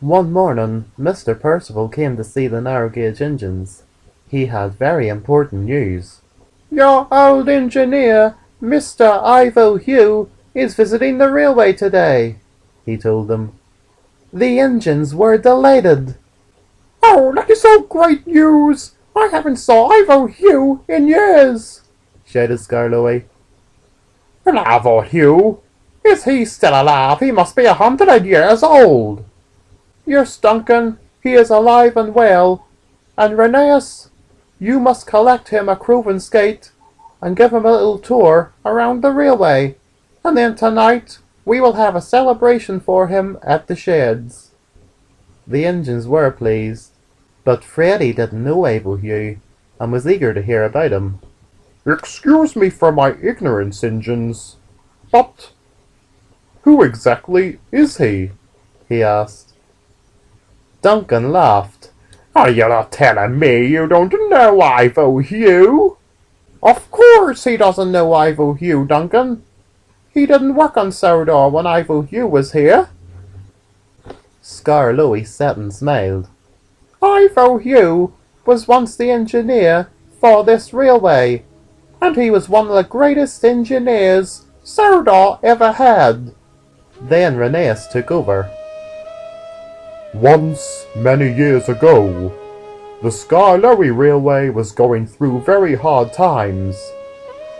One morning, Mr. Percival came to see the narrow gauge engines. He had very important news. "Your old engineer, Mr. Ivo Hugh, is visiting the railway today," he told them. The engines were delighted. "Oh, that is so great news! I haven't saw Ivo Hugh in years," shouted Skarloey. "And Ivo Hugh? Is he still alive? He must be 100 years old." "Yes, Duncan, he is alive and well. And Rheneas, you must collect him a Cruven skate and give him a little tour around the railway. And then tonight we will have a celebration for him at the sheds." The engines were pleased, but Freddy didn't know Ivo Hugh and was eager to hear about him. "Excuse me for my ignorance, engines, but who exactly is he?" he asked. Duncan laughed. "Are you not telling me you don't know Ivo Hugh?" "Of course he doesn't know Ivo Hugh, Duncan. He didn't work on Sodor when Ivo Hugh was here." Skarloey sat and smiled. "Ivo Hugh was once the engineer for this railway, and he was one of the greatest engineers Sodor ever had." Then Rheneas took over. "Once, many years ago, the Skarloey Railway was going through very hard times,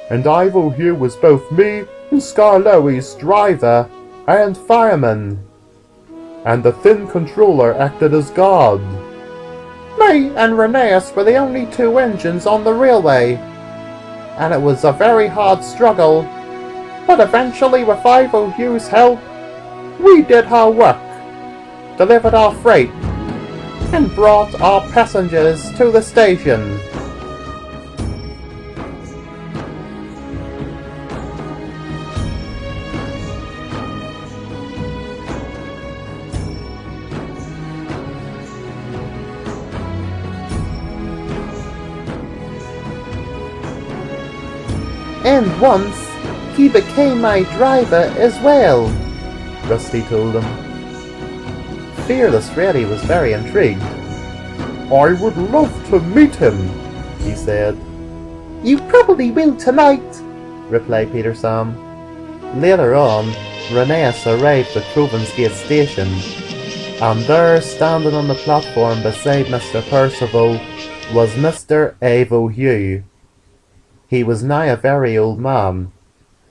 and Ivo Hugh was both me and Skarloey's driver and fireman, and the thin controller acted as God. Me and Rheneas were the only two engines on the railway, and it was a very hard struggle, but eventually with Ivo Hugh's help, we did our work, delivered our freight, and brought our passengers to the station." "And once, he became my driver as well," Rusty told him. Fearless Freddy was very intrigued. "I would love to meet him," he said. "You probably will tonight," replied Peter Sam. Later on, Rheneas arrived at Cruven's Gate station, and there, standing on the platform beside Mr. Percival, was Mr. Ivo Hugh. He was now a very old man,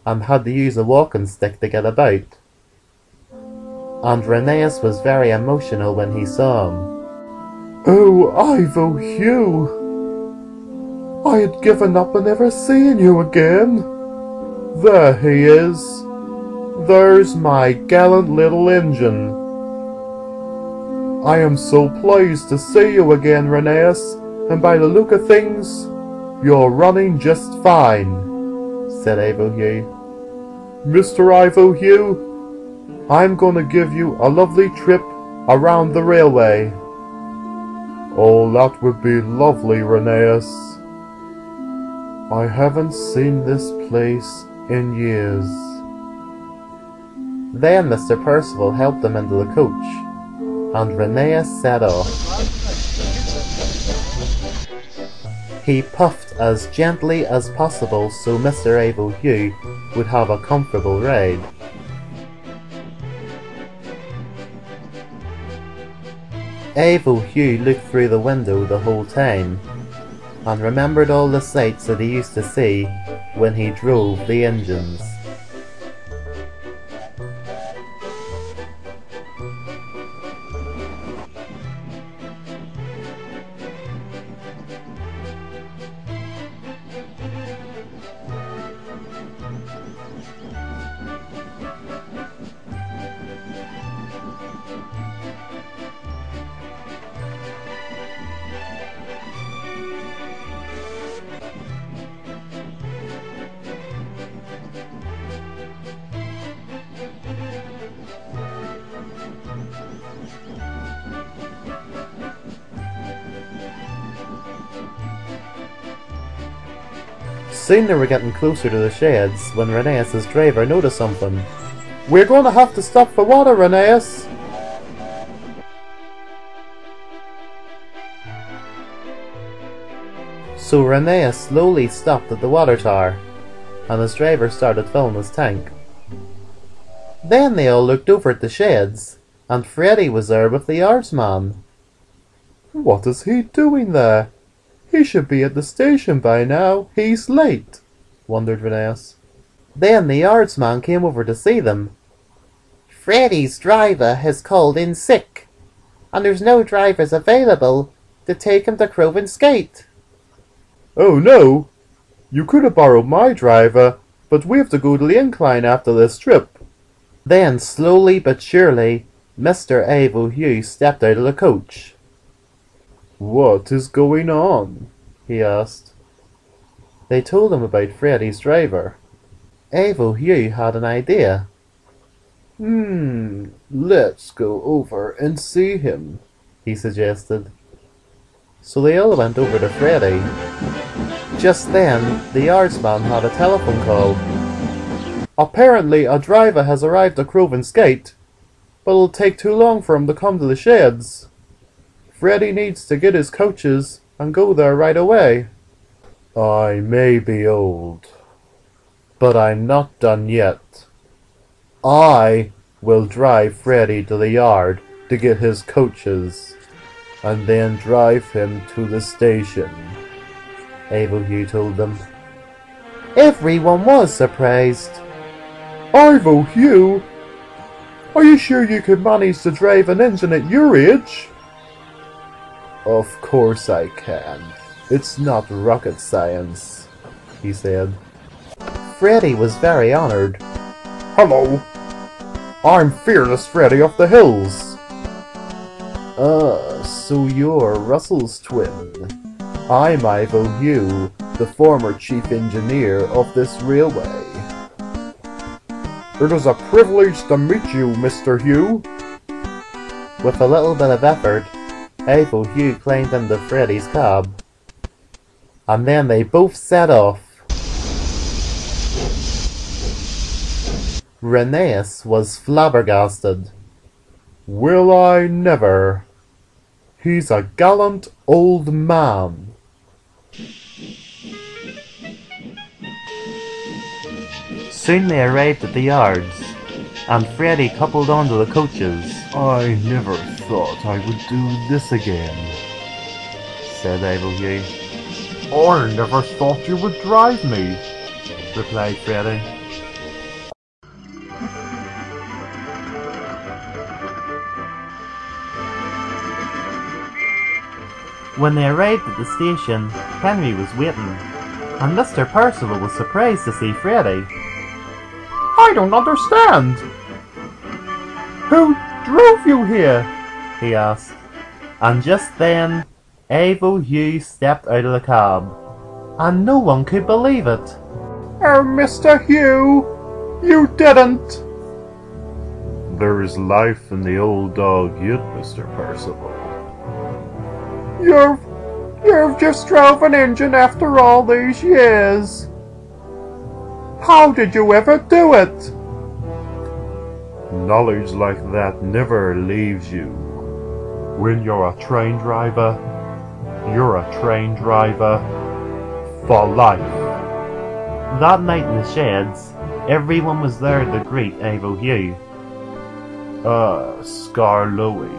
and had to use a walking stick to get about. And Rheneas was very emotional when he saw him. "Oh, Ivo Hugh! I had given up on ever seeing you again. There he is. There's my gallant little engine. I am so pleased to see you again, Rheneas, and by the look of things, you're running just fine," said Ivo Hugh. "Mr. Ivo Hugh, I'm going to give you a lovely trip around the railway." "Oh, that would be lovely, Rheneas. I haven't seen this place in years." Then Mr. Percival helped him into the coach, and Rheneas set off. He puffed as gently as possible so Mr. Ivo Hugh would have a comfortable ride. Ivo Hugh looked through the window the whole time, and remembered all the sights that he used to see when he drove the engines. Soon they were getting closer to the sheds when Rheneas' driver noticed something. "We're going to have to stop for water, Rheneas." So Rheneas slowly stopped at the water tower, and his driver started filling his tank. Then they all looked over at the sheds, and Freddy was there with the yardsman. "What is he doing there? He should be at the station by now. He's late," wondered Rheneas. Then the yardsman came over to see them. "Freddy's driver has called in sick, and there's no drivers available to take him to Crovan's Gate." "Oh no! You could have borrowed my driver, but we have to go to the incline after this trip." Then, slowly but surely, Mr. Avo Hugh stepped out of the coach. "What is going on?" he asked. They told him about Freddy's driver. Avo Hugh had an idea. Let's go over and see him," he suggested. So they all went over to Freddy. Just then, the yardsman had a telephone call. "Apparently a driver has arrived at Crovan's Gate, but it'll take too long for him to come to the sheds. Freddy needs to get his coaches and go there right away." "I may be old, but I'm not done yet. I will drive Freddy to the yard to get his coaches, and then drive him to the station," Avo Hugh told them. Everyone was surprised. "Avo Hugh? Are you sure you could manage to drive an engine at your age?" "Of course I can. It's not rocket science," he said. Freddy was very honored. "Hello. I'm Fearless Freddy of the Hills." So you're Russell's twin." "I'm Ivo Hugh, the former chief engineer of this railway." "It is a privilege to meet you, Mr. Hugh." With a little bit of effort, Ivo Hugh climbed into Freddy's cab, and then they both set off. Rheneas was flabbergasted. "Will I never? He's a gallant old man." Soon they arrived at the yards, and Freddy coupled onto the coaches. "I never thought I would do this again," said Avo Hugh. "I never thought you would drive me," replied Freddy. When they arrived at the station, Henry was waiting, and Mr. Percival was surprised to see Freddy. "I don't understand. Who drove you here?" he asked. And just then, Avo Hugh stepped out of the cab, and no one could believe it. "Oh, Mr. Hugh, you didn't!" "There is life in the old dog yet, Mr. Percival." You've just drove an engine after all these years. How did you ever do it?" "Knowledge like that never leaves you. When you're a train driver, you're a train driver for life." That night in the sheds, everyone was there to greet Avo Hugh. Skarloey,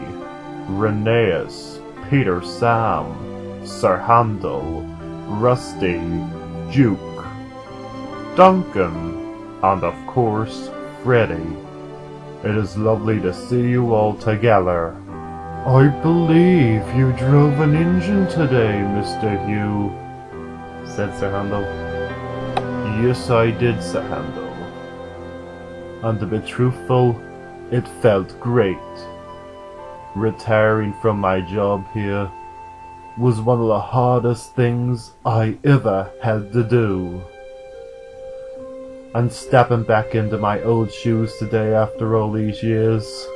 Rheneas, Peter Sam, Sir Handel, Rusty, Duke, Duncan, and of course Freddy. It is lovely to see you all together. "I believe you drove an engine today, Mr. Hugh," said Sir Handel. "Yes, I did, Sir Handel. And to be truthful, it felt great. Retiring from my job here was one of the hardest things I ever had to do. And stepping back into my old shoes today after all these years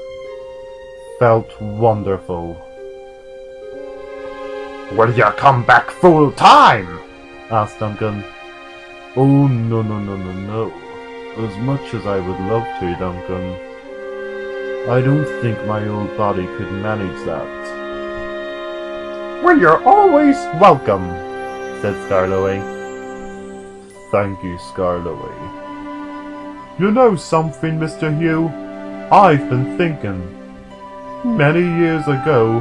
felt wonderful." "Will you come back full time?" asked Duncan. "Oh, no. As much as I would love to, Duncan, I don't think my old body could manage that." "Well, you're always welcome," said Skarloey. Thank you, Skarloey. You know something, Mr. Hugh? I've been thinking. Many years ago,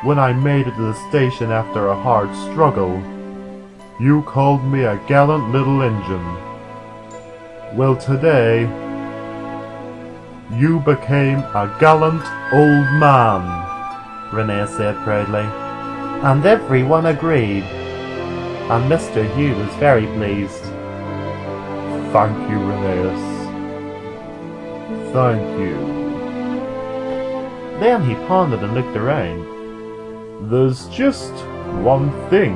when I made it to the station after a hard struggle, you called me a gallant little engine. Well, today, you became a gallant old man, Renee said proudly. And everyone agreed, and Mr. Hugh was very pleased. Thank you, Reneus. Thank you. Then he pondered and looked around. There's just one thing.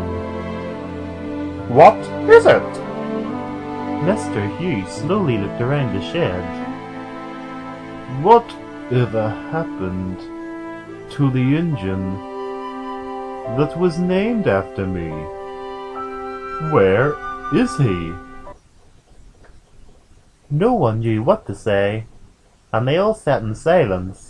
What is it? Mr. Hugh slowly looked around the shed. What ever happened to the engine that was named after me? Where is he? No one knew what to say, and they all sat in silence.